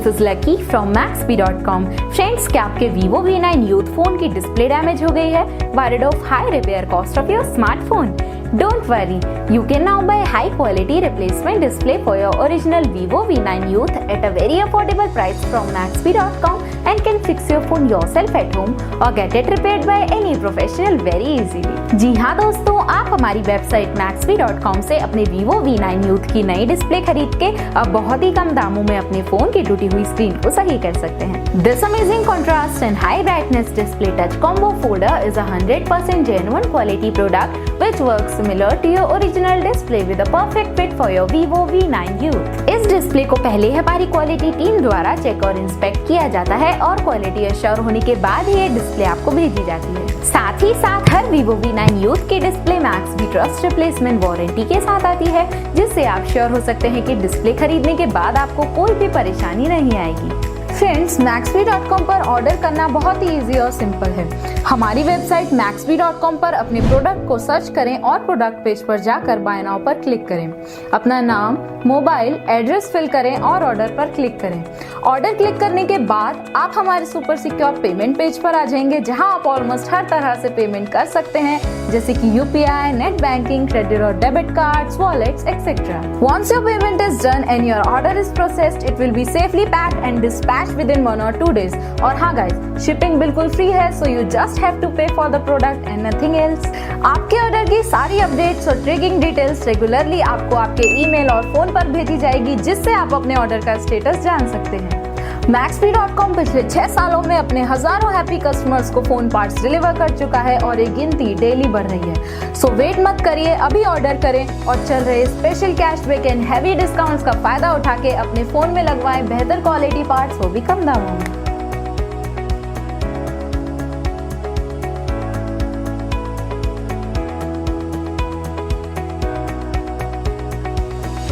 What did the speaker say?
This is lucky from Maxbhi.com। Friends, क्या आपके Vivo V9 Youth phone की display damage हो गई है? Worried of high repair cost of your smartphone? Don't worry, you can now buy high quality replacement display for your original Vivo V9 Youth at a very affordable price from Maxbhi.com and can fix your phone yourself at home or get it repaired by any professional very easily। जी हाँ दोस्तों, आप हमारी website Maxbhi.com से अपने Vivo V9 Youth की नई display खरीद के अब बहुत ही कम दामों में अपने फोन की टूटी हुई स्क्रीन को सही कर सकते हैं। This amazing contrast and high brightness display touch combo folder is a 100% genuine quality product which works similar to your original display with a perfect fit for your Vivo V9 Youth। इस display को पहले हमारी quality team द्वारा check और inspect किया जाता है और क्वालिटी एश्योर होने के बाद ही ये डिस्प्ले आपको भेजी जाती है। साथ ही साथ हर Vivo V9 Youth की display Maxbhi trust replacement warranty के साथ आती है, जिससे आप श्योर हो सकते हैं कि डिस्प्ले खरीदने के बाद आपको कोई भी परेशानी नहीं आएगी। फ्रेंड्स, Maxbhi.com पर ऑर्डर करना बहुत ही इजी और सिंपल है। हमारी वेबसाइट Maxbhi.com पर अपने प्रोडक्ट को सर्च करें और प्रोडक्ट पेज पर जाकर बाय नाउ पर क्लिक करें। अपना नाम, मोबाइल, एड्रेस फिल करें और ऑर्डर पर क्लिक करें। ऑर्डर क्लिक करने के बाद आप हमारे सुपर सिक्योर पेमेंट पेज पर आ जाएंगे, जहां आप ऑलमोस्ट हर तरह से पेमेंट कर सकते हैं, जैसे कि UPI, नेट बैंकिंग, क्रेडिट और debit cards, wallets etcetera. Once your payment is done and your order is processed, it will be safely packed and dispatched within 1 or 2 days। और हाँ गाइस, शिपिंग बिल्कुल free है, so you just have to pay for the product and nothing else। आपके order की सारी updates और tracking details regularly आपको आपके ईमेल और फोन पर भेजी जाएगी, जिससे आप अपने ऑर्डर का स्टेटस जान सकते हैं। Maxbhi.com पिछले 6 सालों में अपने हजारों हैप्पी कस्टमर्स को फोन पार्ट्स डिलीवर कर चुका है और ये गिनती डेली बढ़ रही है। सो वेट मत करिए, अभी ऑर्डर करें और चल रहे special cashback and heavy discounts का फायदा उठा के अपने फोन में लगवाएं बेहतर क्वालिटी पार्ट्स, वो भी कम दामों में।